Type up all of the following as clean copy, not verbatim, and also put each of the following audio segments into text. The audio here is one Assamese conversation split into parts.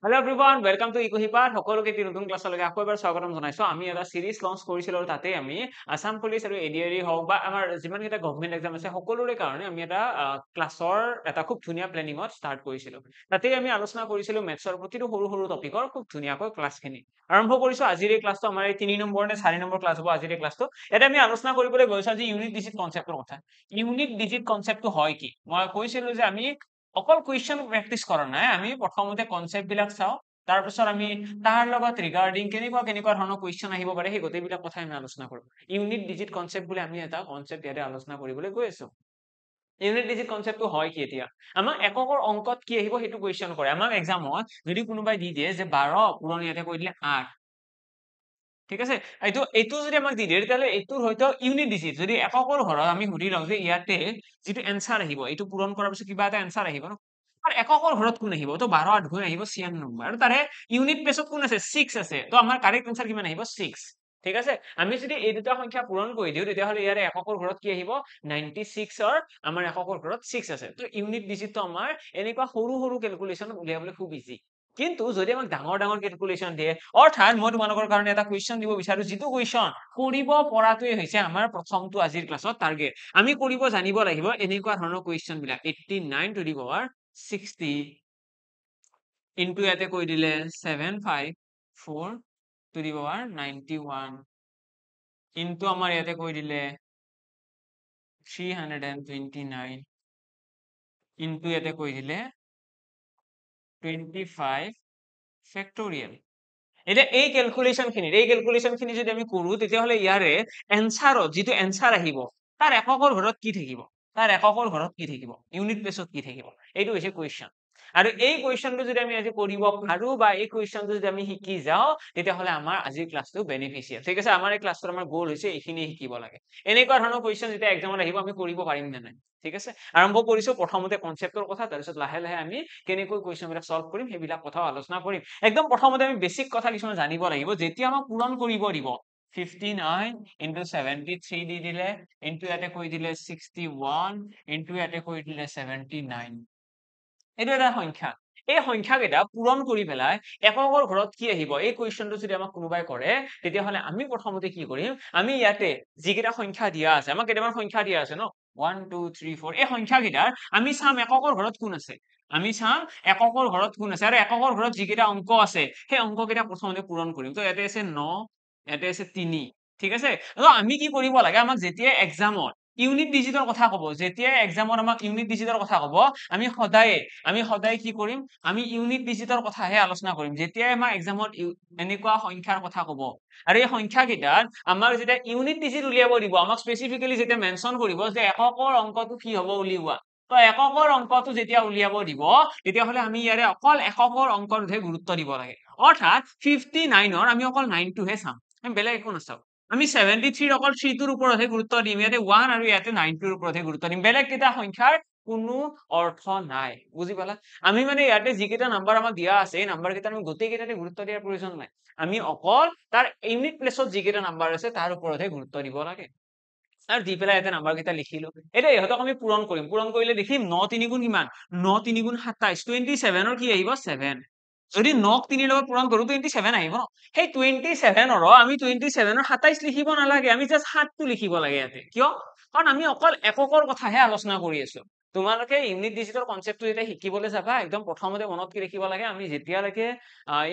Hello everyone, welcome to ইকোহিপাত সকলোকে নতুন ক্লাছলৈকে আকৌ এবাৰ স্বাগতম জনাইছো। আমি এটা সিৰিজ লঞ্চ কৰিছিলো আৰু তাতে আমি আসাম পুলিচ আৰু এডিআৰই হওক বা আমাৰ যিমান কেইটা গভৰ্ণমেণ্ট এক্সাম আছে সকলোৰে কাৰণে আমি এটা ক্লাছৰ এটা খুব ধুনীয়া প্লেনিঙত ষ্টাৰ্ট কৰিছিলো। তাতে আমি আলোচনা কৰিছিলো মেথছৰ প্ৰতিটো সৰু সৰু টপিকৰ খুব ধুনীয়াকৈ ক্লাছখিনি আৰম্ভ কৰিছো। আজিৰ এই ক্লাছটো আমাৰ এই 3 নম্বৰ নে 4 নম্বৰ ক্লাছ হ'ব আজিৰ এই ক্লাছটো। ইয়াতে আমি আলোচনা কৰিবলৈ গৈছো আজি ইউনিট ডিজিট কনচেপ্টৰ কথা। ইউনিট ডিজিট কনচেপ্টটো হয় কি? মই কৈছিলো যে আমি অকল কুৱেশ্যন প্ৰেক্টিচ কৰা নাই, আমি প্ৰথমতে কনচেপ্ট বিলাক চাওঁ, তাৰপিছত আমি তাৰ লগত ৰিগাৰ্ডিং কেনেকুৱা ধৰণৰ কুৱেশ্যন আহিব পাৰে সেই গোটেইবিলাক কথা আমি আলোচনা কৰোঁ। ইউনিট ডিজিট কনচেপ্ট বুলি আমি এটা কনচেপ্ট ইয়াতে আলোচনা কৰিবলৈ গৈ আছো। ইউনিট ডিজিট কনচেপ্টটো হয় কি? এতিয়া আমাক এককৰ অংকত কি আহিব সেইটো কুৱেশ্যন কৰে। আমাক এক্সামত যদি কোনোবাই দি দিয়ে যে 12 পূৰণ ইয়াতে কৈ দিলে 8, ঠিক আছে, এইটো যদি আমাক দি দিয়ে তেতিয়াহ'লে এইটোৰ হয়তো ইউনিট ডিজিট যদি এককৰ ঘৰত আমি সুধি লওঁ যে ইয়াতে যিটো এনসাৰ আহিব এইটো পূৰণ কৰাৰ পিছত কিবা এটা এনসাৰ আহিব ন, আৰু এককৰ ঘৰত কোন আহিব? তো 12 8 গুণ আহিব 96 আৰু তাৰে ইউনিট প্লেছত কোন আছে? 6 আছে। তো আমাৰ কাৰেক্ট এনসাৰ কিমান আহিব? 6। ঠিক আছে, আমি যদি এই দুটা সংখ্যা পূৰণ কৰি দিওঁ তেতিয়াহ'লে ইয়াৰে এককৰ ঘৰত কি আহিব? 96 আমাৰ এককৰ ঘৰত 6 আছে। তো ইউনিট ডিজিটটো আমাৰ এনেকুৱা সৰু সৰু ক্যালকুলেশন উলিয়াবলৈ খুব ইজি। কিন্তু যদি আমাক ডাঙৰ ডাঙৰ ক্যালকুলেশন দিয়ে, অৰ্থাৎ মই তোমালোকৰ কাৰণে এটা কুৱেশ্যন দিব বিচাৰো যিটো কুৱেশ্যন কৰিব পৰাটোৱে হৈছে আমাৰ প্ৰথমটো আজিৰ ক্লাছত টাৰ্গেট। আমি কৰিব জানিব লাগিব এনেকুৱা ধৰণৰ কুৱেশ্যন বিলাক। 89 টু দি পাৱাৰ 60 ইনটু ইয়াতে কৈ দিলে 754 টু দি পাৱাৰ 91 ইনটু আমাৰ ইয়াতে কৈ দিলে 329 ইনটু ইয়াতে কৈ দিলে 25 ফেক্টৰিয়েল। এতিয়া এই ক্যালকুলেশন খিনি যদি আমি কৰো তেতিয়াহ'লে ইয়াৰে এনসাৰত যিটো এনসাৰ আহিব তাৰ এককৰ ঘৰত কি থাকিব? ইউনিট প্লেছত কি থাকিব? এইটো হৈছে কুৱেশ্যন। আৰু এই কুৱেশ্যনটো যদি আমি আজি কৰিব পাৰো বা এই কুৱেশ্যনটো যদি আমি শিকি যাওঁ তেতিয়াহ'লে আমাৰ আজিৰ ক্লাছটো বেনিফিচিয়েল। ঠিক আছে, আমাৰ এই ক্লাছটোৰ আমাৰ গোল হৈছে এইখিনি শিকিব লাগে। এনেকুৱা ধৰণৰ কুৱেশ্যন যেতিয়া এক্সামত আহিব আমি কৰিব পাৰিম নে নাই? ঠিক আছে, আৰম্ভ কৰিছো প্ৰথমতে কনচেপ্টৰ কথা, তাৰপিছত লাহে লাহে আমি কেনেকৈ কুৱেশ্যন বিলাক সলভ কৰিম সেইবিলাক কথাও আলোচনা কৰিম। একদম প্ৰথমতে আমি বেসিক কথা কিছুমান জানিব লাগিব। যেতিয়া আমাক পূৰণ কৰিব দিব 59 ইনটু 73 দি দিলে ইনটু ইয়াতে কৈ দিলে 61 ইনটু ইয়াতে কৈ দিলে 79, এইটো এটা সংখ্যা। এই সংখ্যাকেইটা পূৰণ কৰি পেলাই এককৰ ঘৰত কি আহিব এই কুৱেশ্যনটো যদি আমাক কোনোবাই কৰে তেতিয়াহ'লে আমি প্ৰথমতে কি কৰিম? আমি ইয়াতে যিকেইটা সংখ্যা দিয়া আছে, আমাক কেইটামান সংখ্যা দিয়া আছে ন, 1 2 3 4, এই সংখ্যাকেইটাৰ আমি চাম এককৰ ঘৰত কোন আছে। আমি চাম এককৰ ঘৰত কোন আছে আৰু এককৰ ঘৰত যিকেইটা অংক আছে সেই অংককেইটা প্ৰথমতে পূৰণ কৰিম। তো ইয়াতে আছে 9, ইয়াতে আছে 3, ঠিক আছে। তো আমি কি কৰিব লাগে? আমাক যেতিয়া এক্সামত ইউনিট ডিজিটৰ কথা কব, যেতিয়া এক্সামত আমাক ইউনিট ডিজিটৰ কথা কব, আমি সদায় কি কৰিম? আমি ইউনিট ডিজিটৰ কথাহে আলোচনা কৰিম। যেতিয়া আমাৰ এক্সামত এনেকুৱা সংখ্যাৰ কথা কব আৰু এই সংখ্যাকেইটাত আমাক যেতিয়া ইউনিট ডিজিট উলিয়াব দিব, আমাক স্পেচিফিকেলি যেতিয়া মেনশ্যন কৰিব যে এককৰ অংকটো কি হ'ব উলিওৱা, তো এককৰ অংকটো যেতিয়া উলিয়াব দিব তেতিয়াহ'লে আমি ইয়াৰে অকল এককৰ অংকটোহে গুৰুত্ব দিব লাগে। অৰ্থাৎ 59ৰ আমি অকল 9টোহে চাম, আমি বেলেগ একো নাচাওঁ। আমি 73ৰ অকল 3টোৰ ওপৰতহে গুৰুত্ব দিম, ইয়াতে 1 আৰু ইয়াতে 9টোৰ ওপৰতহে গুৰুত্ব দিম। বেলেগ কেইটা সংখ্যাৰ কোনো অৰ্থ নাই, বুজি পালা? আমি মানে ইয়াতে যিকেইটা নাম্বাৰ আমাক দিয়া আছে এই নাম্বাৰ কেইটা আমি গোটেই কেইটাতে গুৰুত্ব দিয়াৰ প্ৰয়োজন নাই। আমি অকল তাৰ ইউনিট প্লেছত যিকেইটা নাম্বাৰ আছে তাৰ ওপৰতহে গুৰুত্ব দিব লাগে। আৰু দি পেলাই ইয়াতে নাম্বাৰ কেইটা লিখিলো। এতিয়া ইহঁতক আমি পূৰণ কৰিম। পূৰণ কৰিলে দেখিম 9 3 গুণ কিমান? 9 3 গুণ 27, 27ৰ কি আহিব? 7। যদি 9ক 3 লগত পূৰণ কৰো 27 আহিব। সেই 27ৰ আমি 27ৰ 27 লিখিব নালাগে, আমি জাস্ট 7টো লিখিব লাগে ইয়াতে। কিয়? কাৰণ আমি অকল এককৰ কথাহে আলোচনা কৰি আছো। তোমালোকে ইউনিট ডিজিটৰ কনচেপ্টটো যেতিয়া শিকিবলৈ যাবা একদম প্ৰথমতে মনত কি ৰাখিব লাগে? আমি যেতিয়ালৈকে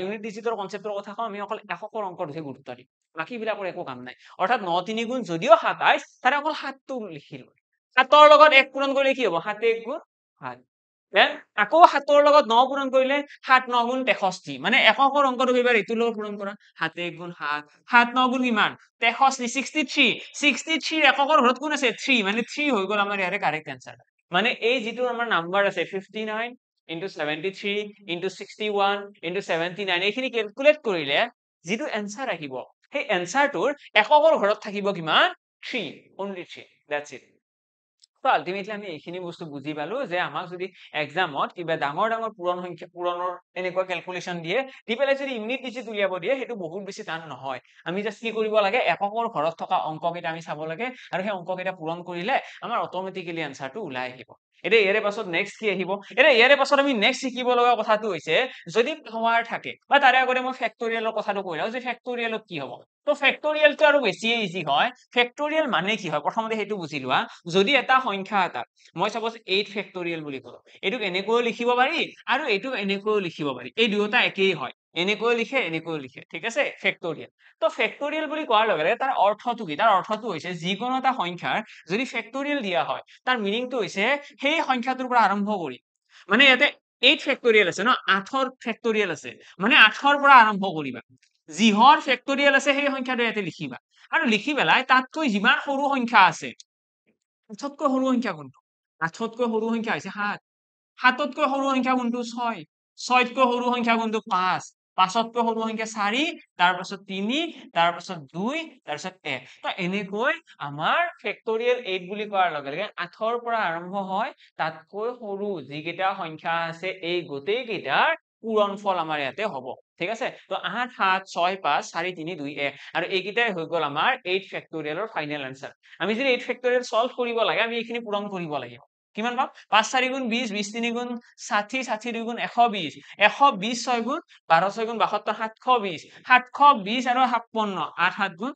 ইউনিট ডিজিটৰ কনচেপ্টৰ কথা কওঁ আমি অকল এককৰ অংকটোহে গুৰুত্ব দিম, বাকী বিলাকৰ একো কাম নাই। অৰ্থাৎ 9 3 গুণ যদিও 27 তাৰে অকল 7টো লিখিলো। 7ৰ লগত 1 পূৰণ কৰিলে কি হ'ব? 7 1 গুণ 7। দেন আকৌ 7ৰ লগত 9 পূৰণ কৰিলে 7 9 গুণ 63, মানে এককৰ অংকটো এইবাৰ এইটোৰ লগত পূৰণ কৰা। 7 1 গুণ 7, 7 9 গুণ কিমান? 63, 63। 63ৰ এককৰ ঘৰত কোন আছে? 3, মানে 3 হৈ গ'ল আমাৰ ইয়াৰে কাৰেক্ট এনসাৰ। মানে এই যিটো আমাৰ নাম্বাৰ আছে 59 ইনটু 73 ইনটু 61 ইনটু 79, এইখিনি ক্যালকুলেট কৰিলে যিটো এনসাৰ আহিব সেই এনসাৰটোৰ এককৰ ঘৰত থাকিব কিমান? 3, only 3, that's it. তো আলটিমেটলি আমি এইখিনি বস্তু বুজি পালো যে আমাক যদি এক্সামত কিবা ডাঙৰ ডাঙৰ পূৰণৰ এনেকুৱা ক্যালকুলেশন দিয়ে, দি পেলাই যদি ইউনিট ডিজিট উলিয়াব দিয়ে সেইটো বহুত বেছি টান নহয়। আমি জাস্ট কি কৰিব লাগে? এককৰ ঘৰত থকা অংককেইটা আমি চাব লাগে আৰু সেই অংককেইটা পূৰণ কৰিলে আমাৰ অটোমেটিক্যালি এনসাৰটো ওলাই আহিব। এতিয়া ইয়াৰে পাছত নেক্সট কি আহিব এতিয়া ইয়াৰে পাছত আমি নেক্সট শিকিব লগা কথাটো হৈছে যদি পাৱাৰ থাকে বা তাৰে আগতে মই ফেক্টৰিয়েলৰ কথাটো কৈ লওঁ যে ফেক্টৰিয়েলত কি হ'ব তো ফেক্টৰিয়েলটো আৰু বেছিয়ে ইজি হয় ফেক্টৰিয়েল মানে কি হয় প্ৰথমতে সেইটো বুজি লোৱা যদি এটা সংখ্যা এটা মই সাপোজ 8 ফেক্টৰিয়েল বুলি কলো এইটোক এনেকৈও লিখিব পাৰি আৰু এইটোক এনেকৈও লিখিব পাৰি এই দুয়োটা একেই হয় এনেকৈও লিখে ঠিক আছে ফেক্টৰিয়েল তো ফেক্টৰিয়েল বুলি কোৱাৰ লগে লগে তাৰ অৰ্থটো কি তাৰ অৰ্থটো হৈছে যিকোনো এটা সংখ্যাৰ যদি ফেক্টৰিয়েল দিয়া হয় তাৰ মিনিংটো হৈছে সেই সংখ্যাটোৰ পৰা আৰম্ভ কৰি মানে ইয়াতে 8 ফেক্টৰিয়েল আছে ন 8ৰ ফেক্টৰিয়েল আছে মানে 8ৰ পৰা আৰম্ভ কৰিবা যিহৰ ফেক্টৰিয়েল আছে সেই সংখ্যাটো ইয়াতে লিখিবা আৰু লিখি পেলাই তাতকৈ যিমান সৰু সংখ্যা আছে 8তকৈ সৰু সংখ্যা কোনটো 8তকৈ সৰু সংখ্যা হৈছে 7 7তকৈ সৰু সংখ্যা কোনটো 6 6তকৈ সৰু সংখ্যা কোনটো 5 5তকৈ সৰু সংখ্যা 4 তাৰপাছত 3 তাৰপাছত 2 তাৰপাছত 1 তো এনেকৈ আমাৰ ফেক্টৰিয়েল 8 বুলি কোৱাৰ লগে লগে 8ৰ পৰা আৰম্ভ হয় তাতকৈ সৰু যিকেইটা সংখ্যা আছে এই গোটেই কেইটাৰ পূৰণফল আমাৰ ইয়াতে হ'ব ঠিক আছে তো 8 7 6 5 4 3 2 1 আৰু এইকেইটাই হৈ গ'ল আমাৰ 8 ফেক্টৰিয়েলৰ ফাইনেল আনসাৰ আমি যদি 8 ফেক্টৰিয়েল সলভ কৰিব লাগে আমি এইখিনি পূৰণ কৰিব লাগিব কিমান পাম 5 4 গুণ 20 20 3 গুণ 60 60 2 গুণ 120 120 6 গুণ 12 6 গুণ 72 720 720 আৰু 56 8 7 গুণ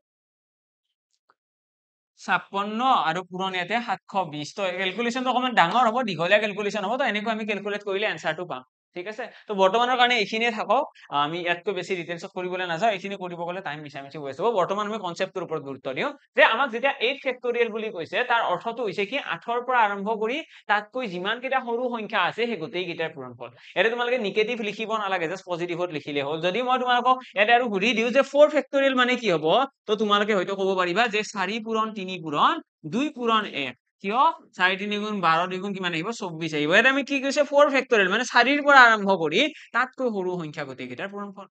56 আৰু পূৰণ ইয়াতে 720 তো ক্যালকুলেশনটো অকমান ডাঙৰ হ'ব দীঘলীয়া ক্যালকুলেশন হ'ব তো এনেকৈ আমি ক্যালকুলেট কৰিলে আনসাৰটো পাম ঠিক আছে তো বৰ্তমানৰ কাৰণে এইখিনিয়ে থাকক আমি ইয়াতকৈ বেছি ডিটেইলছত কৰিবলৈ নাযাওঁ এইখিনি কৰিব গ'লে টাইম মিছামিছি হৈ যাব বৰ্তমান আমি কনসেপ্টৰ ওপৰত গুৰুত্ব দিওঁ যে আমাক যেতিয়া 8 ফেক্টৰিয়েল বুলি কৈছে তাৰ অৰ্থটো হৈছে কি 8ৰ পৰা আৰম্ভ কৰি তাতকৈ যিমান কেইটা সৰু সংখ্যা আছে সেই গোটেই কেইটাৰ পূৰণফল ইয়াতে তোমালোকে নিগেটিভ লিখিব নালাগে জাস্ট পজিটিভত লিখিলে হ'ল যদি মই তোমালোকক ইয়াতে আৰু ঘূৰি দিওঁ যে 4 ফেক্টৰিয়েল মানে কি হ'ব তো তোমালোকে হয়তো ক'ব পাৰিবা যে 4 পূৰণ 3 পূৰণ 2 পূৰণ 1 কিয় 4 3 গুণ 12 2 গুণ কিমান আহিব 24 আহিব এটা আমি কি কৈছে 4 ফেক্টৰিয়েল মানে 4ৰ পৰা আৰম্ভ কৰি তাতকৈ সৰু সংখ্যা গোটেই কেইটাৰ পূৰণফল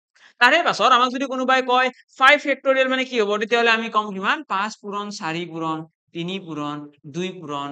তাৰে পাছত আমাক যদি কোনোবাই কয় 5 ফেক্টৰিয়েল মানে কি হ'ব তেতিয়াহ'লে আমি কম কিমান 5 পূৰণ 4 পূৰণ 3 পূৰণ 2 পূৰণ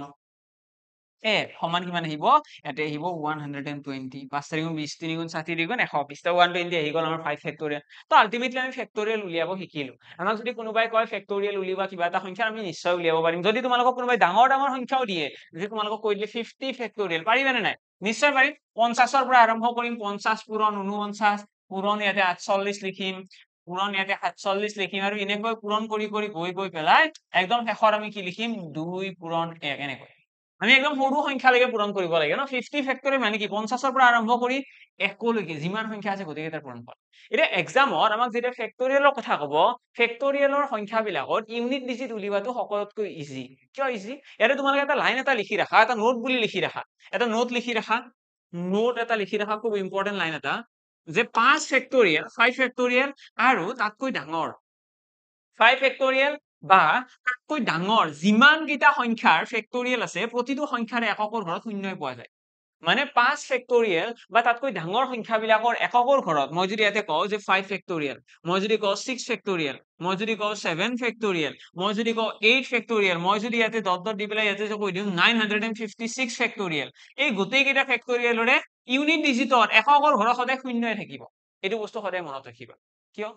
সমান কিমান আহিব ইয়াতে আহিব 120 5 4 গুণ 20 3 গুণ 60 2 গুণ 120 তো 120 আহি গ'ল আমাৰ 5 ফেক্টৰিয়েল তো আলটিমেটলি আমি ফেক্টৰিয়েল উলিয়াব শিকিলো আমাক যদি কোনোবাই কয় ফেক্টৰিয়েল উলিয়াবা কিবা এটা সংখ্যা আমি নিশ্চয় উলিয়াব পাৰিম যদি তোমালোকক কোনোবাই ডাঙৰ ডাঙৰ সংখ্যাও দিয়ে যদি তোমালোকক কৈ দিলে 50 ফেক্টৰিয়েল পাৰিবা নে নাই নিশ্চয় পাৰিম 50ৰ পৰা আৰম্ভ কৰিম 50 পূৰণ 49 পূৰণ ইয়াতে 48 লিখিম পূৰণ ইয়াতে 47 লিখিম আৰু এনেকৈ পূৰণ কৰি গৈ পেলাই একদম শেষত আমি কি লিখিম 2 পূৰণ 1 এনেকৈ আমি একদম সৰু সংখ্যালৈকে পূৰণ কৰিব লাগে ন 50 ফেক্টৰিয়েল মানে কি 50ৰ পৰা আৰম্ভ কৰি 1 লৈকে যিমান সংখ্যা আছে গোটেইকেইটাৰ পূৰণফল এতিয়া এক্সামত আমাক যেতিয়া ফেক্টৰিয়েলৰ কথা ক'ব ফেক্টৰিয়েলৰ সংখ্যাবিলাকত ইউনিট ডিজিট উলিওৱাটো সকলোতকৈ ইজি কিয় ইজি ইয়াতে তোমালোকে এটা লাইন এটা লিখি ৰাখা এটা নোট বুলি লিখি ৰাখা এটা নোট লিখি ৰাখা নোট এটা লিখি ৰাখা খুব ইম্পৰ্টেন্ট লাইন এটা যে 5 ফেক্টৰিয়েল 5 ফেক্টৰিয়েল আৰু তাতকৈ ডাঙৰ 5 ফেক্টৰিয়েল বা তাতকৈ ডাঙৰ যিমান কেইটা সংখ্যাৰ ফেক্টৰিয়েল আছে প্ৰতিটো সংখ্যাৰে এককৰ ঘৰত শূন্যই পোৱা যায় মানে 5 ফেক্টৰিয়েল বা তাতকৈ ডাঙৰ সংখ্যাবিলাকৰ এককৰ ঘৰত মই যদি ইয়াতে কওঁ যে 5 ফেক্টৰিয়েল মই যদি কওঁ 6 ফেক্টৰিয়েল মই যদি কওঁ 7 ফেক্টৰিয়েল মই যদি কওঁ 8 ফেক্টৰিয়েল মই যদি ইয়াতে ডট ডট দি পেলাই ইয়াতে যে কৈ দিওঁ 956 ফেক্টৰিয়েল এই গোটেই কেইটা ফেক্টৰিয়েলৰে ইউনিট ডিজিটত এককৰ ঘৰত সদায় শূন্যই থাকিব এইটো বস্তু সদায় মনত ৰাখিবা কিয়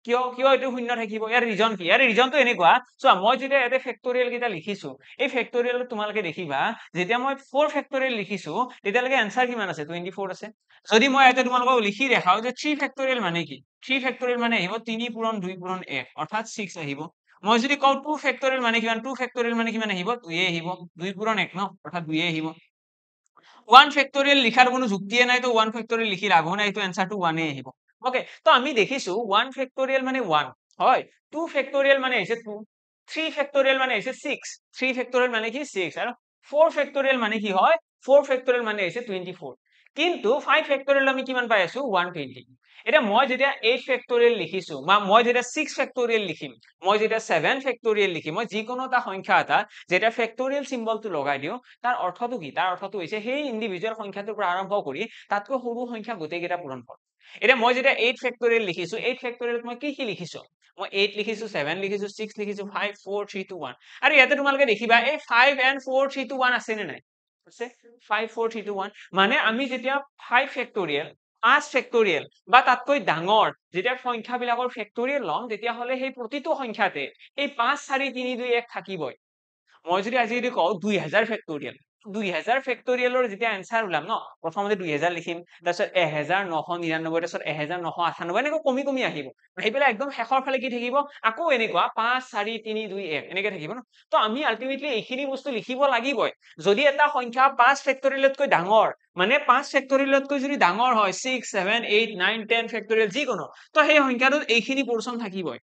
কিয় কিয় এইটো শূন্য থাকিব ইয়াৰ ৰিজন কি ইয়াৰ ৰিজনটো এনেকুৱা চোৱা মই যেতিয়া ইয়াতে ফেক্টৰিয়েল কেইটা লিখিছো এই ফেক্টৰিয়েলত তোমালোকে দেখিবা যেতিয়া মই 4 ফেক্টৰিয়েল লিখিছো তেতিয়ালৈকে এনসাৰ কিমান আছে 24 আছে যদি মই ইয়াতে তোমালোকক লিখি দেখাও যে 3 ফেক্টৰিয়েল মানে কি 3 ফেক্টৰিয়েল মানে আহিব 3 পূৰণ 2 পূৰণ 1 অৰ্থাৎ 6 আহিব মই যদি কওঁ 2 ফেক্টৰিয়েল মানে কিমান 2 ফেক্টৰিয়েল মানে কিমান আহিব 2 আহিব 2 পূৰণ 1 ন অৰ্থাৎ 2 আহিব 1 ফেক্টৰিয়েল লিখাৰ কোনো যুক্তিয়ে নাই তো 1 ফেক্টৰিয়েল লিখি লাভ নাই এইটো এনসাৰটো 1 আহিব ওকে তো আমি দেখিছো 1 ফেক্টৰিয়েল মানে 1 হয় 2 ফেক্টৰিয়েল মানে হৈছে 2 3 ফেক্টৰিয়েল মানে হৈছে 6 3 ফেক্টৰিয়েল মানে কি 6 আৰু 4 ফেক্টৰিয়েল মানে কি হয় 4 ফেক্টৰিয়েল মানে হৈছে 24 কিন্তু 5 ফেক্টৰিয়েল আমি কিমান পাই আছো 120 এতিয়া মই যেতিয়া 8 ফেক্টৰিয়েল লিখিছো বা মই যেতিয়া 6 ফেক্টৰিয়েল লিখিম মই যেতিয়া 7 ফেক্টৰিয়েল লিখিম মই যিকোনো এটা সংখ্যা এটা যেতিয়া ফেক্টৰিয়েল সিম্বলটো লগাই দিও তাৰ অৰ্থটো কি তাৰ অৰ্থটো হৈছে সেই ইন্ডিভিজুৱেল সংখ্যাটোৰ পৰা আৰম্ভ কৰি তাতকৈ সৰু সংখ্যা গোটেইকেইটা পূৰণফল এতিয়া মই যেতিয়া 8 ফেক্টৰিয়েল লিখিছো 8 ফেক্টৰিয়েলত মই কি লিখিছো মই 8 লিখিছো 7 লিখিছো 6 লিখিছো 5 4 3 2 1 আৰু ইয়াতে তোমালোকে দেখিবা এই 5 and 4 3 2 1 আছে নে নাই আছে 5 4 3 2 1 মানে আমি যেতিয়া 5 ফেক্টৰিয়েল 5 ফেক্টৰিয়েল বা তাতকৈ ডাঙৰ যেতিয়া সংখ্যাবিলাকৰ ফেক্টৰিয়েল লম তেতিয়াহ'লে সেই প্ৰতিটো সংখ্যাতে এই 5 4 3 2 1 থাকিবই মই যদি আজি কওঁ 2000 ফেক্টৰিয়েল 2000 ফেক্টৰিয়েলৰ যেতিয়া এনসাৰ ওলাম ন প্ৰথমতে 2000 লিখিম তাৰপিছত 1999 তাৰপিছত 1998 এনেকৈ কমি কমি আহিব আহি পেলাই একদম শেষৰ ফালে কি থাকিব আকৌ এনেকুৱা 5 4 3 2 1 এনেকৈ থাকিব ন তো আমি আলটিমেটলি এইখিনি বস্তু লিখিব লাগিবই যদি এটা সংখ্যা 5 ফেক্টৰিয়েলতকৈ ডাঙৰ মানে 5 ফেক্টৰিয়েলতকৈ যদি ডাঙৰ হয় 6 7 8 9 10 ফেক্টৰিয়েল যিকোনো তো সেই সংখ্যাটোত এইখিনি পোৰচন থাকিবই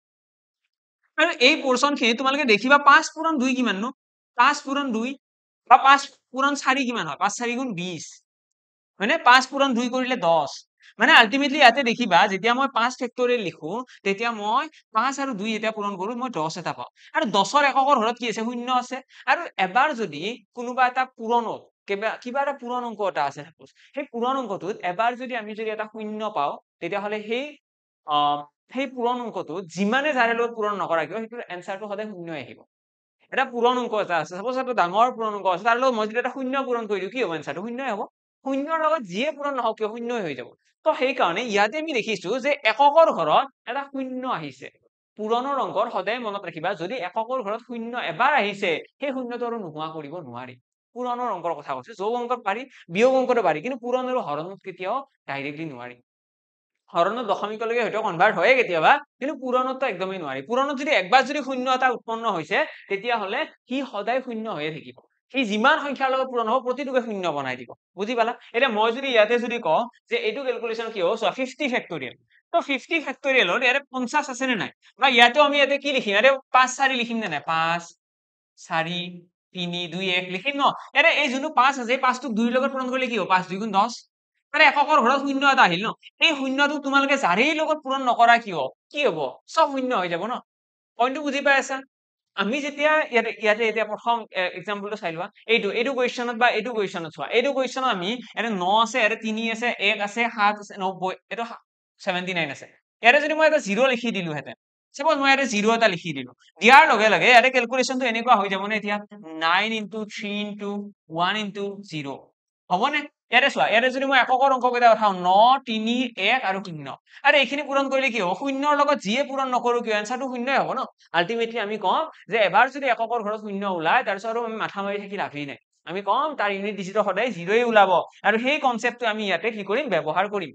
আৰু এই পোৰচন খিনি তোমালোকে দেখিবা 5 পূৰণ 2 কিমান নো 5 পূৰণ 2 বা 5 পূৰণ 4 কিমান হয় 5 4 গুণ 20 মানে 5 পূৰণ 2 কৰিলে 10 মানে আলটিমেটলি ইয়াতে দেখিবা যেতিয়া মই 5 ফেক্টৰিয়েল লিখো তেতিয়া মই 5 আৰু 2 এটা পূৰণ কৰো মই 10 এটা পাওঁ আৰু 10ৰ এককৰ ঘৰত কি আছে শূন্য আছে আৰু এবাৰ যদি কোনোবা এটা পূৰণত কিবা এটা পূৰণ অংক এটা আছে সেই পূৰণ অংকটোত এবাৰ যদি আমি যদি এটা শূন্য পাওঁ তেতিয়াহলে সেই পূৰণ অংকটোত যিমানে যাৰে লগত পূৰণ নকৰা কিয় সেইটো এনসাৰটো সদায় শূন্যই আহিব এটা পূৰণ অংক এটা আছে সাপোজ এটা ডাঙৰ পূৰণ অংক আছে তাৰ লগত মই যদি এটা শূন্য পূৰণ কৰি দিওঁ কি হ'ব এনসাৰটো শূন্যই হ'ব শূন্যৰ লগত যিয়ে পূৰণ নহওক কিয় শূন্যই হৈ যাব তো সেইকাৰণে ইয়াতে আমি দেখিছো যে এককৰ ঘৰত এটা শূন্য আহিছে পূৰণৰ অংকৰ সদায় মনত ৰাখিবা যদি এককৰ ঘৰত শূন্য এবাৰ আহিছে সেই শূন্যটো আৰু নোহোৱা কৰিব নোৱাৰি পূৰণৰ অংকৰ কথা কৈছো যোগ অংকত পাৰি বিয়োগ অংকতো পাৰি কিন্তু পূৰণ আৰু হৰণত কেতিয়াও ডাইৰেক্টলি নোৱাৰি হৰণত দশমিকলৈকে হয়তো কনভাৰ্ট হয়ে কেতিয়াবা কিন্তু পূৰণতো একদমেই নোৱাৰি পূৰণত যদি একবাৰ যদি শূন্য এটা উৎপন্ন হৈছে তেতিয়াহলে সি সদায় শূন্য হৈয়ে থাকিব সি যিমান সংখ্যাৰ লগত পূৰণ হ'ব প্ৰতিটোকে শূন্য বনাই দিব বুজি পালা এতিয়া মই যদি ইয়াতে যদি কওঁ যে এইটো ক্যালকুলেশন কি হ'ব চোৱা 50 ফেক্টৰিয়েল তো 50 ফেক্টৰিয়েলত ইয়াতে 50 আছে নে নাই বা ইয়াতেও আমি ইয়াতে কি লিখিম ইয়াতে 5 4 লিখিম নে নাই 5 4 3 2 1 লিখিম ন ইয়াতে এই যোনটো 5 আছে এই 5 টোক 2 ৰ লগত পূৰণ কৰিলে কি হ'ব 5 2 গুণ 10 মানে এককৰ ঘৰত শূন্য এটা আহিল ন এই শূন্যটো তোমালোকে যাৰেই লগত পূৰণ নকৰা কিয় কি হ'ব সব শূন্য হৈ যাব ন পইণ্টটো বুজি পাই আছা আমি যেতিয়া ইয়াতে এতিয়া প্ৰথম এক্সাম্পলটো চাই লোৱা এইটো কুৱেশ্যনত বা এইটো কুৱেশ্যনত চোৱা এইটো কুৱেশ্যনত আমি ইয়াতে 9 আছে ইয়াতে 3 আছে 1 আছে 7 আছে 90 এইটো 79 আছে ইয়াতে যদি মই এটা 0 লিখি দিলো হেতেন সাপোজ মই ইয়াতে 0 এটা লিখি দিলো দিয়াৰ লগে লগে ইয়াতে ক্যালকুলেশনটো এনেকুৱা হৈ যাব নে এতিয়া 9 into 3 into 1 into 0 হ'বনে ইয়াতে চোৱা ইয়াতে যদি মই এককৰ অংক কেইটা উঠাও 9 3 1 আৰু 0 আৰু এইখিনি পূৰণ কৰিলে কি হ'ব শূন্যৰ লগত যিয়ে পূৰণ নকৰো কিয় এনসাৰটো শূন্যই হ'ব ন আলটিমেটলি আমি কম যে এবাৰ যদি এককৰ ঘৰত শূন্য ওলায় তাৰপিছত আৰু আমি মাথা মাৰি থাকি লাভেই নাই আমি কম তাৰ ইউনিট ডিজিটৰ সদায় 0ই ওলাব আৰু সেই কনসেপ্টটো আমি ইয়াতে কি কৰিম ব্যৱহাৰ কৰিম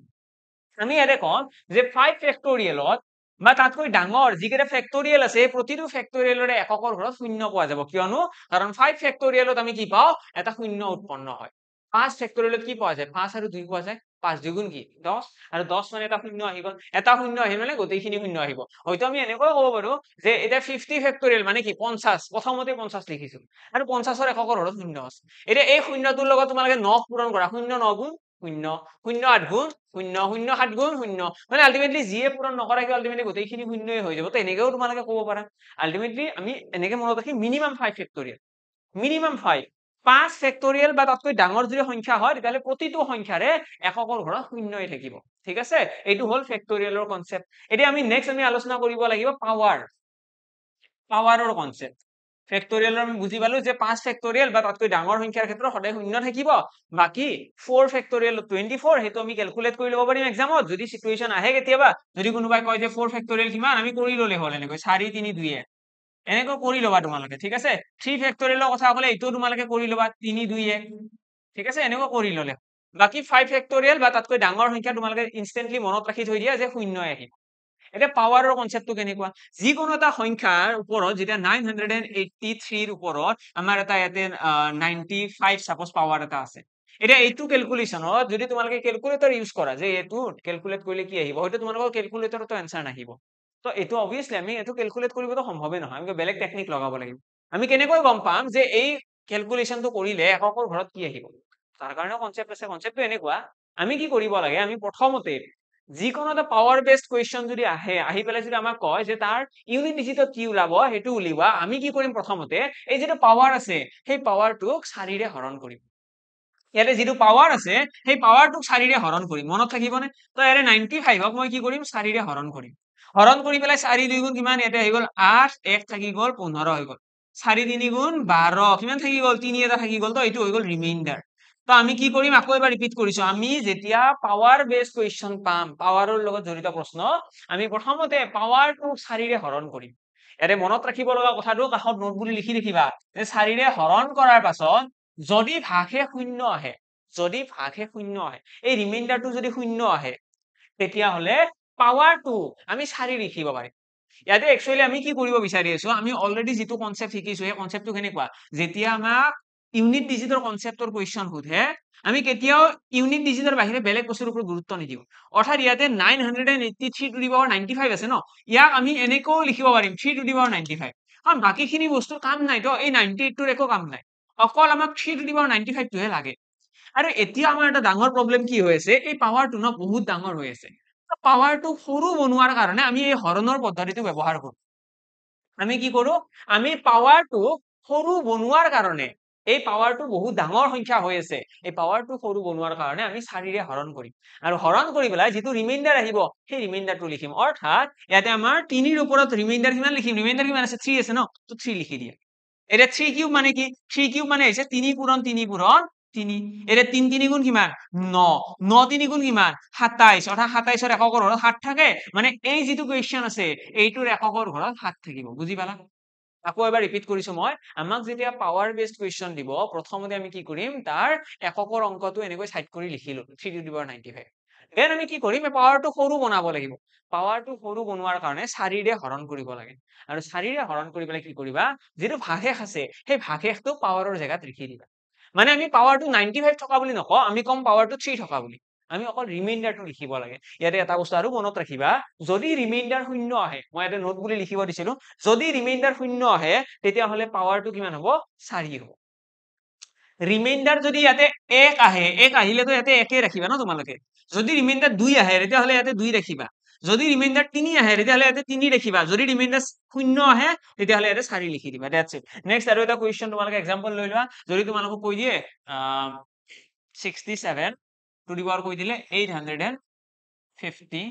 আমি ইয়াতে কম যে 5 ফেক্টৰিয়েলত বা তাতকৈ ডাঙৰ যিকেইটা ফেক্টৰিয়েল আছে প্ৰতিটো ফেক্টৰিয়েলৰে এককৰ ঘৰত শূন্য পোৱা যাব কিয়নো কাৰণ 5 ফেক্টৰিয়েলত আমি কি পাওঁ এটা শূন্য উৎপন্ন হয় 5 ফেক্টৰিয়েলত কি পোৱা যায় 5 আৰু 2 পোৱা যায় 5 2 গুণ কি 10 আৰু 10 মানে এটা শূন্য আহি গ'ল এটা শূন্য আহিল মানে গোটেইখিনি শূন্য আহিব হয়তো আমি এনেকৈ ক'ব পাৰো যে এটা 50 ফেক্টৰিয়েল মানে কি 50 প্ৰথমতে 50 লিখিছো আৰু 50ৰ এককৰ ঘৰত শূন্য আছে এতিয়া এই শূন্যটোৰ লগত তোমালোকে 9 পূৰণ কৰা 0 9 গুণ 0 0 8 গুণ 0 0 7 গুণ 0 মানে আলটিমেটলি যিয়ে পূৰণ নকৰা কি আলটিমেটলি গোটেইখিনি শূন্যই হৈ যাব তো এনেকেও তোমালোকে ক'ব পাৰা আলটিমেটলি আমি এনেকে মনত ৰাখি মিনিমাম 5 ফেক্টৰিয়েল মিনিমাম 5 5 ফেক্টৰিয়েল বা তাতকৈ ডাঙৰ যদি সংখ্যা হয় তেতিয়াহলে প্ৰতিটো সংখ্যাৰে এককৰ ঘৰত শূন্যই থাকিব ঠিক আছে এইটো হল ফেক্টৰিয়েলৰ কনসেপ্ট এতিয়া আমি নেক্সট আমি আলোচনা কৰিব লাগিব পাৱাৰৰ কনসেপ্ট ফেক্টৰিয়েলৰ আমি বুজি পালো যে 5 ফেক্টৰিয়েল বা তাতকৈ ডাঙৰ সংখ্যাৰ ক্ষেত্ৰত সদায় শূন্য থাকিব বাকি 4 ফেক্টৰিয়েল 24 হেতু আমি ক্যালকুলেট কৰি ল'ব পাৰিম এক্সামত যদি সিচুৱেচন আহে কেতিয়াবা যদি কোনোবাই কয় যে 4 ফেক্টৰিয়েল কিমান আমি কৰি ললে হল এনেকৈ 4 3 2 1 এনেকৈ কৰি ল'বা তোমালোকে ঠিক আছে 3 ফেক্টৰিয়েলৰ কথা ক'লে এইটো তোমালোকে কৰি ল'বা 3 2 1 ঠিক আছে এনেকৈ কৰি ল'লে বাকি 5 ফেক্টৰিয়েল বা তাতকৈ ডাঙৰ সংখ্যা তোমালোকে ইনস্ট্যান্টলি মনত ৰাখি থৈ দিয়া যে শূন্যই আহিব এটা পাৱাৰৰ কনসেপ্টটো কেনেকুৱা যিকোনো এটা সংখ্যাৰ ওপৰত যেতিয়া 983 ৰ ওপৰত আমাৰ এটা ইয়াতে 95 সাপোজ পাৱাৰ এটা আছে এতিয়া এইটো ক্যালকুলেশনত যদি তোমালোকে ক্যালকুলেটৰ ইউজ কৰা যে এইটো ক্যালকুলেট কৰিলে কি আহিব হয়তো তোমালোকৰ ক্যালকুলেটৰতো আনসাৰ নাহিব তো এইটো অবভিয়াসলি আমি এটো ক্যালকুলেট কৰিবতো সম্ভৱে নহয় আমি বেলেগ টেকনিক লগাব লাগিব আমি কেনেকৈ গম পাম যে এই ক্যালকুলেশনটো কৰিলে এককৰ ঘৰত কি আহিব তাৰ কাৰণে কনসেপ্ট আছে কনসেপ্টটো এনেকুৱা আমি কি কৰিব লাগে আমি প্ৰথমতে যিকোনো এটা পাৱাৰ বেসড কোৱেশ্চন যদি আহে আহি পেলাই যদি আমাক কয় যে তাৰ ইউনিট ডিজিটত কি ওলাব হেতু উলিওৱা আমি কি কৰিম প্ৰথমতে এই যেটো পাৱাৰ আছে সেই পাৱাৰটোক 4 ৰে হৰণ কৰিম ইয়াতে যেটো পাৱাৰ আছে সেই পাৱাৰটোক 4 ৰে হৰণ কৰিম মনত থাকিবনে তো ইয়াতে 95 ক মই কি কৰিম 4 ৰে হৰণ কৰিম হৰণ কৰি পেলাই 4 2 গুণ কিমান ইয়াতে হৈ গল 8 1 থাকি গল 15 হৈ গল 4 3 গুণ 12 কিমান থাকি গল 3 এটা থাকি গল তো এইটো হৈ গল ৰিমাইন্ডাৰ তো আমি কি কৰিম আকৌ এবাৰ ৰিপিট কৰিছো আমি যেতিয়া পাৱাৰ বেসড কোৱেশ্চন পাম পাৱাৰৰ লগত জড়িত প্ৰশ্ন আমি প্ৰথমতে পাৱাৰটো 4 ৰে হৰণ কৰিম ইয়াতে মনত ৰাখিব লগা কথাটো কাষত নোট বুলি লিখি ৰাখিবা যে 4 ৰে হৰণ কৰাৰ পাছত যদি ভাগশেষ শূন্য আহে, যদি ভাগশেষ শূন্য আহে, এই ৰিমাইণ্ডাৰটো যদি শূন্য আহে তেতিয়াহ'লে পাৱাৰটো আমি 4 লিখিব পাৰিম। ইয়াতে একচুৱেলি আমি কি কৰিব বিচাৰি আছো, আমি অলৰেডি যিটো কনচেপ্ট শিকিছো সেই কনচেপ্টটো কেনেকুৱা, যেতিয়া আমাক ইউনিট ডিজিটৰ কনচেপ্টৰ কুৱেশ্যন সোধে আমি কেতিয়াও ইউনিট ডিজিটৰ বাহিৰে বেলেগ বস্তুৰ ওপৰত গুৰুত্ব নিদিওঁ। অৰ্থাৎ ইয়াতে 983 টু দি পাৱাৰ 95 আছে ন, ইয়াক আমি এনেকৈও লিখিব পাৰিম 3 টু দি পাৱাৰ 95, কাৰণ বাকীখিনি বস্তুৰ কাম নাই তো, এই 98টোৰ একো কাম নাই, অকল আমাক 3 টু দি পাৱাৰ 95 টোহে লাগে। আৰু এতিয়া আমাৰ এটা ডাঙৰ প্ৰব্লেম কি হৈ আছে, এই পাৱাৰটো ন বহুত ডাঙৰ হৈ আছে। পাৱাৰটো সৰু বনোৱাৰ কাৰণে আমি এই হৰণৰ পদ্ধতিটো ব্যৱহাৰ কৰো। আমি কি কৰো, আমি পাৱাৰটো সৰু বনোৱাৰ কাৰণে, এই পাৱাৰটো বহুত ডাঙৰ সংখ্যা হৈ আছে, এই পাৱাৰটো সৰু বনোৱাৰ কাৰণে আমি 4ৰে হৰণ কৰিম, আৰু হৰণ কৰি পেলাই যিটো ৰিমাইণ্ডাৰ আহিব সেই ৰিমাইণ্ডাৰটো লিখিম। অৰ্থাৎ ইয়াতে আমাৰ 3ৰ ওপৰত ৰিমাইণ্ডাৰ কিমান লিখিম, ৰিমাইণ্ডাৰ কিমান আছে 3 আছে ন, তো 3 লিখি দিয়া। এতিয়া 3 কিউব মানে কি, 3 কিউব মানে হৈছে 3 পূৰণ 3 পূৰণ 3, এতিয়া 3 3 গুণ কিমান 9, 9 3 গুণ কিমান 27, অৰ্থাৎ 27ৰ এককৰ ঘৰত 7 থাকে, মানে এই যিটো কুৱেশ্যন আছে এইটোৰ এককৰ ঘৰত 7 থাকিব। বুজি পালা? আকৌ এবাৰ ৰিপিট কৰিছো মই, আমাক যেতিয়া পাৱাৰ বেসড কুৱেশ্যন দিব প্ৰথমতে আমি কি কৰিম, তাৰ এককৰ অংকটো এনেকৈ সাইড কৰি লিখিলো 3 টু দি পাৱাৰ 95, দেন আমি কি কৰিম, এই পাৱাৰটো সৰু বনাব লাগিব। পাৱাৰটো সৰু বনোৱাৰ কাৰণে 4ৰে হৰণ কৰিব লাগে, আৰু 4ৰে হৰণ কৰি পেলাই কি কৰিবা, যিটো ভাগশেষ আছে সেই ভাগশেষটো পাৱাৰৰ জেগাত লিখি দিবা। মানে আমি পাৱাৰটো 95 থকা বুলি নকওঁ, আমি কম পাৱাৰটো 3 থকা বুলি, আমি অকল ৰিমাইণ্ডাৰটো লিখিব লাগে। ইয়াতে এটা বস্তু আৰু মনত ৰাখিবা, যদি ৰিমাইণ্ডাৰ শূন্য আহে, মই ইয়াতে নোট বুলি লিখিব দিছিলো, যদি ৰিমাইণ্ডাৰ শূন্য আহে তেতিয়াহ'লে পাৱাৰটো কিমান হ'ব 4 হ'ব। ৰিমাইণ্ডাৰ যদি ইয়াতে 1 আহে, 1 আহিলেতো ইয়াতে 1 ৰাখিবা ন তোমালোকে, যদি ৰিমাইণ্ডাৰ 2 আহে তেতিয়াহ'লে ইয়াতে 2 ৰাখিবা, যদি ৰিমাইণ্ডাৰ 3 আহে তেতিয়াহ'লে ইয়াতে 3 ৰাখিবা, যদি ৰিমাইণ্ডাৰ 0 আহে তেতিয়াহ'লে ইয়াতে 4 লিখি দিবা। That's it. নেক্সট আৰু এটা কুৱেশ্যন তোমালোকে এক্সাম্পল লৈ লোৱা, যদি তোমালোকক কৈ দিয়ে 67 টু দি পাৱাৰ কৈ দিলে 852,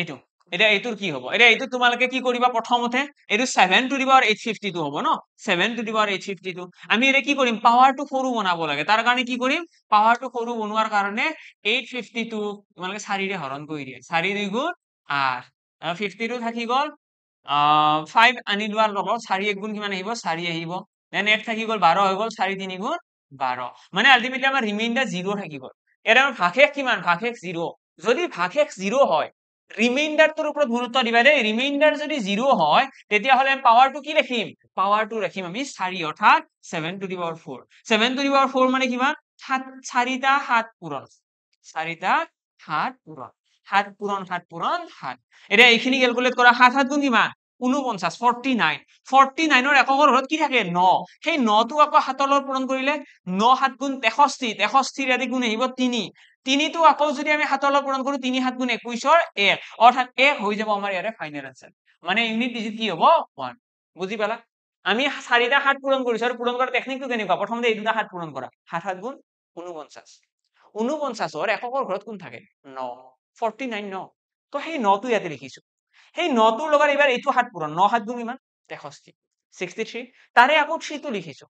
এইটো এতিয়া এইটোৰ কি হ'ব, এতিয়া এইটো তোমালোকে কি কৰিবা, প্ৰথমতে এইটো 7 টু দি পাৱাৰ 852 হ'ব ন, 7 টু দি পাৱাৰ 852, আমি এতিয়া কি কৰিম, পাৱাৰটো সৰু বনাব লাগে, তাৰ কাৰণে কি কৰিম, পাৱাৰটো সৰু বনোৱাৰ কাৰণে 852 তোমালোকে 4ৰে হৰণ কৰি দিয়া, 4 2 গুণ 8, 52 থাকি গ'ল 5 আনি লোৱাৰ লগত 4 1 গুণ কিমান আহিব 4 আহিব, দেন 1 থাকি গ'ল 12 হৈ গ'ল, 4 3 গুণ 12, মানে আলটিমেটলি আমাৰ ৰিমাইণ্ডাৰ 0 থাকি গ'ল। এটা আমাৰ ভাগশেষ কিমান, ভাগশেষ 0, যদি ভাগশেষ 0 হয় ৰিমাইণ্ডাৰটোৰ ওপৰত গুৰুত্ব দিবা দেই, ৰিমাইণ্ডাৰ যদি 0 হয় তেতিয়াহ'লে পাৱাৰটো কি লিখিম, পাৱাৰটো ৰাখিম আমি 4, অৰ্থাৎ 7 to the power 4, 7 to the power 4 মানে কিমান 4টা 7 পূৰণ, 4টা 7 পূৰণ, 7 পূৰণ 7 পূৰণ 7, এতিয়া এইখিনি কেলকুলেট কৰা, 7 7 গুণ কিমান 49, 49, 49ৰ এককৰ ঘৰত কি থাকে 9, সেই 9টো আকৌ 7ৰ লগত পূৰণ কৰিলে 9 7 গুণ 63, 63 ইয়াতে গুণ আহিব 3, 3টো আকৌ যদি আমি 7ৰ লগত পূৰণ কৰো 3 7 গুণ 21ৰ 1, অৰ্থাৎ 1 হৈ যাব আমাৰ ইয়াৰে ফাইনেল আনসাৰ, মানে ইউনিট ডিজিট কি হ'ব 1। বুজি পালা? আমি 4টা 7 পূৰণ কৰিছো, আৰু পূৰণ কৰাৰ টেকনিকটো কেনেকুৱা, প্ৰথমতে এই দুটা 7 পূৰণ কৰা, 7 7 গুণ 49, 49ৰ এককৰ ঘৰত কোন থাকে 9, 49 9, তো সেই 9টো ইয়াতে লিখিছো, সেই 9টোৰ লগত এবাৰ এইটো 7 পূৰণ, 9 7 গুণ কিমান 63, 63, তাৰে আকৌ 3 টো লিখিছো,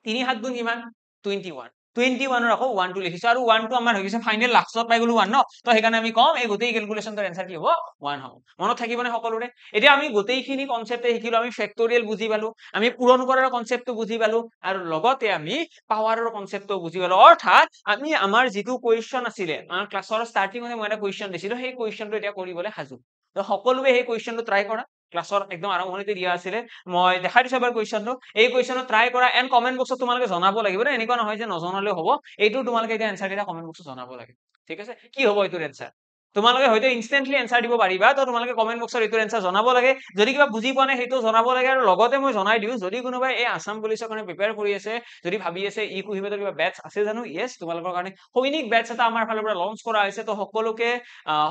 3 7 গুণ কিমান 21, 21ৰ আকৌ 1 টো লিখিছো, আৰু 1 টো আমাৰ হৈ গৈছে ফাইনেল, লাষ্টত পাই গলো 1 ন, তো সেইকাৰণে আমি কম এই গোটেই ক্যালকুলেশনটোৰ এনসাৰ কি হ'ব 1 হ'ব। মনত থাকিবনে সকলোৰে? এতিয়া আমি গোটেইখিনি কনসেপ্টে শিকিলো, আমি ফেক্টৰিয়েল বুজি পালো, আমি পূৰণ কৰাৰ কনসেপ্টটো বুজি পালো, আৰু লগতে আমি পাৱাৰৰ কনসেপ্টটো বুজি পালো, অৰ্থাৎ আমি আমাৰ যিটো কুৱেশ্যন আছিলে, আমাৰ ক্লাছৰ ষ্টাৰ্টিঙতে মই এটা কুৱেশ্যন দিছিলো, সেই কুৱেশ্যনটো এতিয়া কৰিবলৈ সাজু, তো সকলোৱে সেই কুৱেশ্যনটো ট্ৰাই কৰা, ক্লাছৰ একদম আৰম্ভণিতে দিয়া আছিলে, মই দেখাই দিছো এবাৰ কুৱেশ্যনটো, এই কুৱেশ্যনটো ট্ৰাই কৰা, এণ্ড কমেন্ট বক্সত তোমালোকে জনাব লাগিব দেই, এনেকুৱা নহয় যে নজনালেও হ'ব, এইটো তোমালোকে এতিয়া এনসাৰ কেইটা কমেন্ট বক্সত জনাব লাগে, ঠিক আছে, কি হ'ব এইটোৰ এনসাৰ, তোমালোকে হয়তো ইনষ্টেন্টলি এনসাৰ দিব পাৰিবা, তো তোমালোকে কমেন্ট বক্সত এইটোৰ এনসাৰ জনাব লাগে, যদি কিবা বুজি পোৱা নাই সেইটো জনাব লাগে, আৰু লগতে মই জনাই দিওঁ, যদি কোনোবাই এই আসাম পুলিচৰ কাৰণে প্ৰিপেয়াৰ কৰি আছে, যদি ভাবি আছে ই কুহিবাতৰ কিবা বেটচ আছে জানো, ইয়েছ তোমালোকৰ কাৰণে সৈনিক বেটচ এটা আমাৰ ফালৰ পৰা লঞ্চ কৰা হৈছে, তো সকলোকে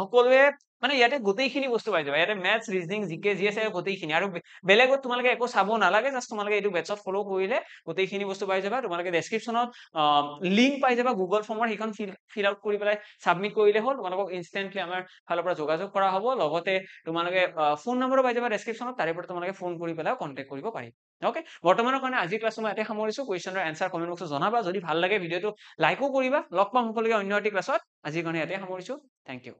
সকলোৱে মানে ইয়াতে গোটেইখিনি বস্তু পাই যাবা, ইয়াতে মেথছ ৰিজনিং জিকে যি আছে গোটেইখিনি, আৰু বেলেগত তোমালোকে একো চাব নালাগে, জাষ্ট তোমালোকে এইটো বেটচত ফলো কৰিলে গোটেইখিনি বস্তু পাই যাবা, তোমালোকে ডেসক্ৰিপচনত লিংক পাই যাবা গুগল ফৰ্মৰ, সেইখন ফিল আউট কৰি পেলাই সাবমিট কৰিলে হ'ল, তোমালোকক ইনষ্টেন্টলি আমাৰ ফালৰ পৰা যোগাযোগ কৰা হ'ব, লগতে তোমালোকে ফোন নম্বৰো পাই যাবা ডেসক্ৰিপচনত, তাৰে পৰা তোমালোকে ফোন কৰি পেলাই কন্টেক্ট কৰিব পাৰিবা। ওকে, বৰ্তমানৰ কাৰণে আজি ক্লাছ মই ইয়াতে সামৰিছো, কুৱেশ্যনৰ এনসাৰ কমেন্ট বক্সত জনাবা, যদি ভাল লাগে ভিডিঅ'টো লাইকো কৰিবা, লগ পাম সকলোকে অন্য এটি ক্লাছত, আজিৰ কাৰণে ইয়াতে সামৰিছো, থেংক ইউ।